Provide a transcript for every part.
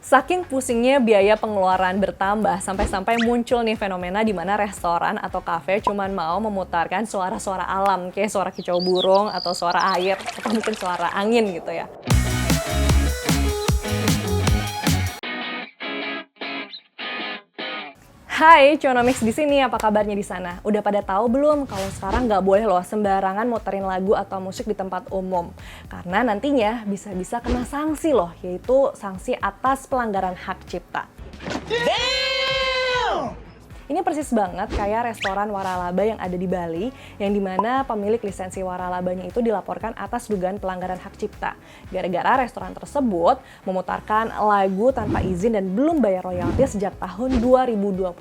Saking pusingnya biaya pengeluaran bertambah, sampai-sampai muncul nih fenomena di mana restoran atau kafe cuman mau memutarkan suara-suara alam, kayak suara kicau burung atau suara air, atau mungkin suara angin gitu ya. Hai, Cuanomics di sini. Apa kabarnya di sana? Udah pada tahu belum kalau sekarang nggak boleh loh sembarangan muterin lagu atau musik di tempat umum? Karena nantinya bisa-bisa kena sanksi loh, yaitu sanksi atas pelanggaran hak cipta. Ini persis banget kayak restoran waralaba yang ada di Bali, yang dimana pemilik lisensi waralabanya itu dilaporkan atas dugaan pelanggaran hak cipta. Gara-gara restoran tersebut memutarkan lagu tanpa izin dan belum bayar royalti sejak tahun 2022.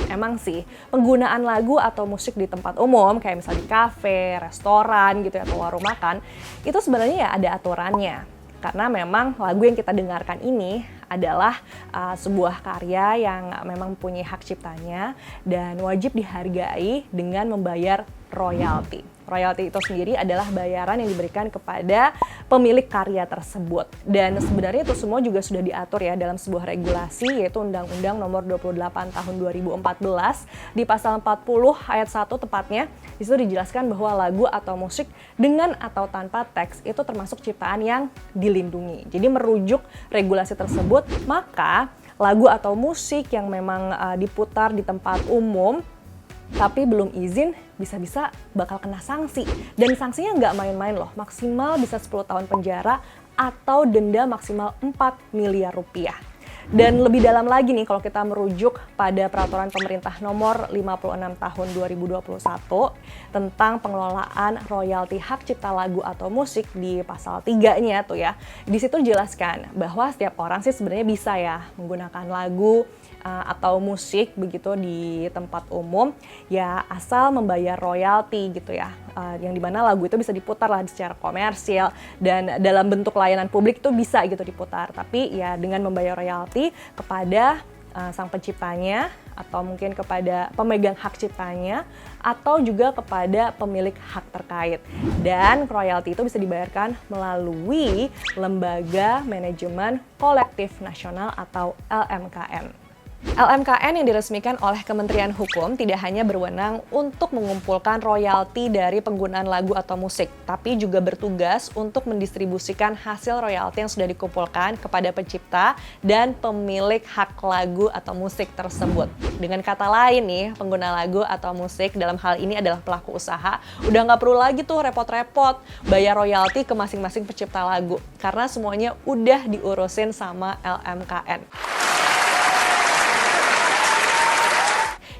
Emang sih, penggunaan lagu atau musik di tempat umum, kayak misalnya di kafe, restoran gitu atau warung makan, itu sebenarnya ya ada aturannya. Karena memang lagu yang kita dengarkan ini adalah sebuah karya yang memang mempunyai hak ciptanya dan wajib dihargai dengan membayar royalti. Royalti itu sendiri adalah bayaran yang diberikan kepada pemilik karya tersebut. Dan sebenarnya itu semua juga sudah diatur ya dalam sebuah regulasi, yaitu Undang-Undang Nomor 28 Tahun 2014 di pasal 40 ayat 1 tepatnya. Di situ dijelaskan bahwa lagu atau musik dengan atau tanpa teks itu termasuk ciptaan yang dilindungi. Jadi merujuk regulasi tersebut, maka lagu atau musik yang memang diputar di tempat umum tapi belum izin bisa-bisa bakal kena sanksi. Dan sanksinya nggak main-main loh, maksimal bisa 10 tahun penjara atau denda maksimal 4 miliar rupiah. Dan lebih dalam lagi nih kalau kita merujuk pada peraturan pemerintah nomor 56 tahun 2021 tentang pengelolaan royalti hak cipta lagu atau musik di pasal 3-nya tuh ya. Di situ dijelaskan bahwa setiap orang sih sebenarnya bisa ya menggunakan lagu atau musik begitu di tempat umum ya asal membayar royalti gitu ya, yang dimana lagu itu bisa diputar lah secara komersil dan dalam bentuk layanan publik itu bisa gitu diputar, tapi ya dengan membayar royalti kepada sang penciptanya atau mungkin kepada pemegang hak ciptanya atau juga kepada pemilik hak terkait. Dan royalti itu bisa dibayarkan melalui Lembaga Manajemen Kolektif Nasional atau LMKN. LMKN yang diresmikan oleh Kementerian Hukum tidak hanya berwenang untuk mengumpulkan royalti dari penggunaan lagu atau musik, tapi juga bertugas untuk mendistribusikan hasil royalti yang sudah dikumpulkan kepada pencipta dan pemilik hak lagu atau musik tersebut. Dengan kata lain nih, pengguna lagu atau musik dalam hal ini adalah pelaku usaha, udah nggak perlu lagi tuh repot-repot bayar royalti ke masing-masing pencipta lagu, karena semuanya udah diurusin sama LMKN.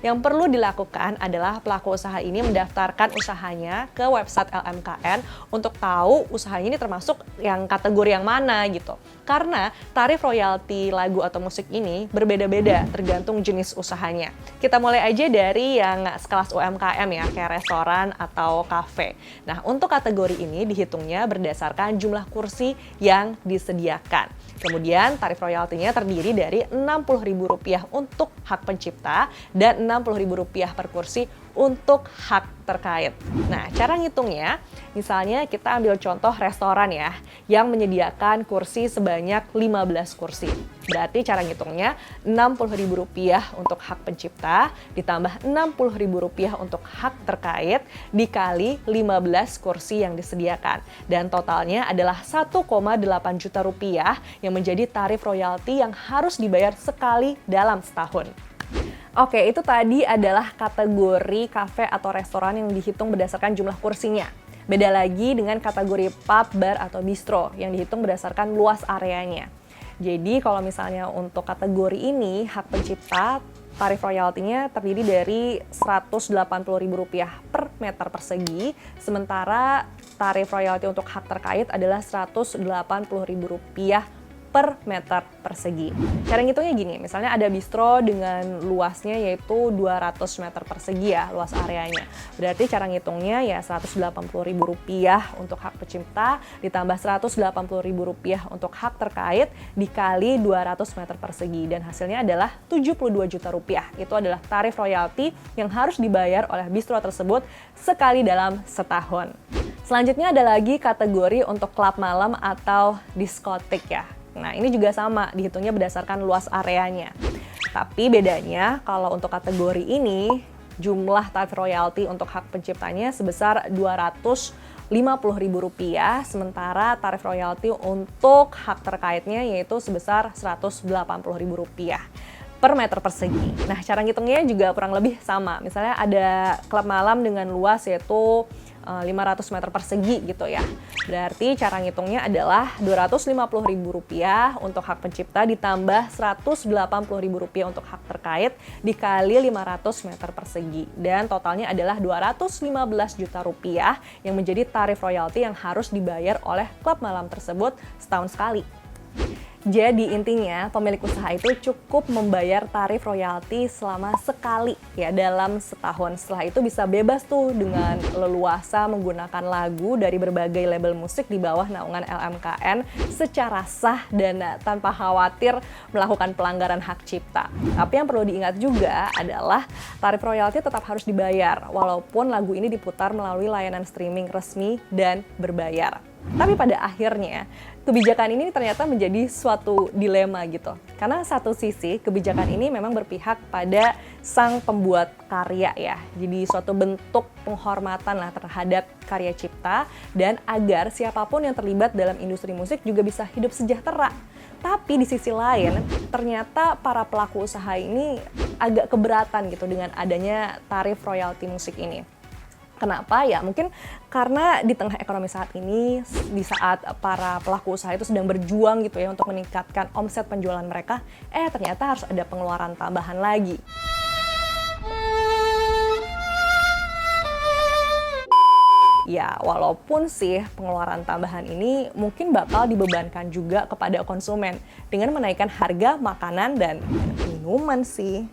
Yang perlu dilakukan adalah pelaku usaha ini mendaftarkan usahanya ke website LMKN untuk tahu usahanya ini termasuk yang kategori yang mana gitu. Karena tarif royalti lagu atau musik ini berbeda-beda tergantung jenis usahanya. Kita mulai aja dari yang sekelas UMKM ya, kayak restoran atau kafe. Nah, untuk kategori ini dihitungnya berdasarkan jumlah kursi yang disediakan. Kemudian tarif royaltinya terdiri dari Rp60.000 untuk hak pencipta dan Rp60.000 per kursi untuk hak terkait. Nah, cara ngitungnya, misalnya kita ambil contoh restoran ya, yang menyediakan kursi sebanyak 15 kursi. Berarti cara ngitungnya Rp60.000 untuk hak pencipta, ditambah Rp60.000 untuk hak terkait, dikali 15 kursi yang disediakan. Dan totalnya adalah Rp1,8 juta yang menjadi tarif royalti yang harus dibayar sekali dalam setahun. Oke, itu tadi adalah kategori kafe atau restoran yang dihitung berdasarkan jumlah kursinya. Beda lagi dengan kategori pub, bar, atau bistro yang dihitung berdasarkan luas areanya. Jadi kalau misalnya untuk kategori ini, hak pencipta, tarif royaltinya terdiri dari Rp180.000 per meter persegi, sementara tarif royalti untuk hak terkait adalah Rp180.000 per meter persegi. Cara ngitungnya gini, misalnya ada bistro dengan luasnya yaitu 200 meter persegi ya, luas areanya. Berarti cara ngitungnya ya Rp180.000 untuk hak pencipta, ditambah Rp180.000 untuk hak terkait, dikali 200 meter persegi. Dan hasilnya adalah Rp72 juta. Itu adalah tarif royalti yang harus dibayar oleh bistro tersebut sekali dalam setahun. Selanjutnya ada lagi kategori untuk klub malam atau diskotik ya. Nah, ini juga sama, dihitungnya berdasarkan luas areanya. Tapi bedanya, kalau untuk kategori ini, jumlah tarif royalti untuk hak penciptanya sebesar Rp250.000, sementara tarif royalti untuk hak terkaitnya yaitu sebesar Rp180.000 per meter persegi. Nah, cara ngitungnya juga kurang lebih sama. Misalnya ada klub malam dengan luas yaitu 500 meter persegi gitu ya. Berarti cara ngitungnya adalah Rp250.000 untuk hak pencipta ditambah Rp180.000 untuk hak terkait dikali 500 meter persegi. Dan totalnya adalah Rp215 juta yang menjadi tarif royalti yang harus dibayar oleh klub malam tersebut setahun sekali. Jadi intinya pemilik usaha itu cukup membayar tarif royalti selama sekali ya dalam setahun. Setelah itu bisa bebas tuh dengan leluasa menggunakan lagu dari berbagai label musik di bawah naungan LMKN secara sah dan tanpa khawatir melakukan pelanggaran hak cipta. Tapi yang perlu diingat juga adalah tarif royalti tetap harus dibayar walaupun lagu ini diputar melalui layanan streaming resmi dan berbayar. Tapi pada akhirnya, kebijakan ini ternyata menjadi suatu dilema gitu. Karena satu sisi, kebijakan ini memang berpihak pada sang pembuat karya ya. Jadi suatu bentuk penghormatan lah terhadap karya cipta dan agar siapapun yang terlibat dalam industri musik juga bisa hidup sejahtera. Tapi di sisi lain, ternyata para pelaku usaha ini agak keberatan gitu dengan adanya tarif royalti musik ini. Kenapa? Ya mungkin karena di tengah ekonomi saat ini, di saat para pelaku usaha itu sedang berjuang gitu ya untuk meningkatkan omset penjualan mereka, ternyata harus ada pengeluaran tambahan lagi. Ya, walaupun sih pengeluaran tambahan ini mungkin bakal dibebankan juga kepada konsumen dengan menaikkan harga makanan dan minuman sih.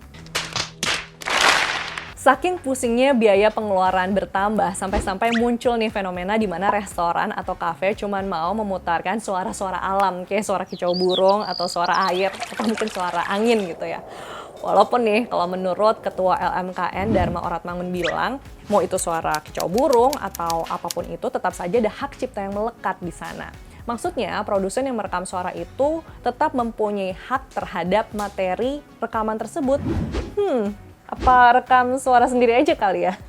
Saking pusingnya biaya pengeluaran bertambah, sampai-sampai muncul nih fenomena di mana restoran atau kafe cuman mau memutarkan suara-suara alam, kayak suara kicau burung atau suara air, atau mungkin suara angin gitu ya. Walaupun nih, kalau menurut Ketua LMKN Dharma Oratmangun bilang, mau itu suara kicau burung atau apapun itu, tetap saja ada hak cipta yang melekat di sana. Maksudnya, produsen yang merekam suara itu tetap mempunyai hak terhadap materi rekaman tersebut. Apa rekam suara sendiri aja kali ya?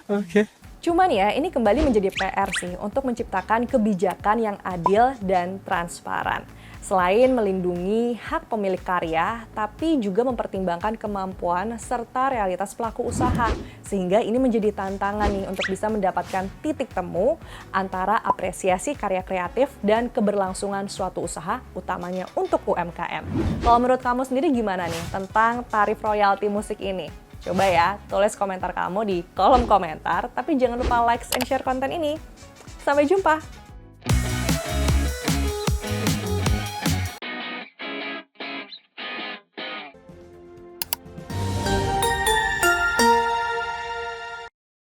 Oke. Cuman ya, ini kembali menjadi PR sih untuk menciptakan kebijakan yang adil dan transparan. Selain melindungi hak pemilik karya, tapi juga mempertimbangkan kemampuan serta realitas pelaku usaha. Sehingga ini menjadi tantangan nih untuk bisa mendapatkan titik temu antara apresiasi karya kreatif dan keberlangsungan suatu usaha, utamanya untuk UMKM. Kalau menurut kamu sendiri gimana nih tentang tarif royalti musik ini? Coba ya, tulis komentar kamu di kolom komentar, tapi jangan lupa like and share konten ini. Sampai jumpa!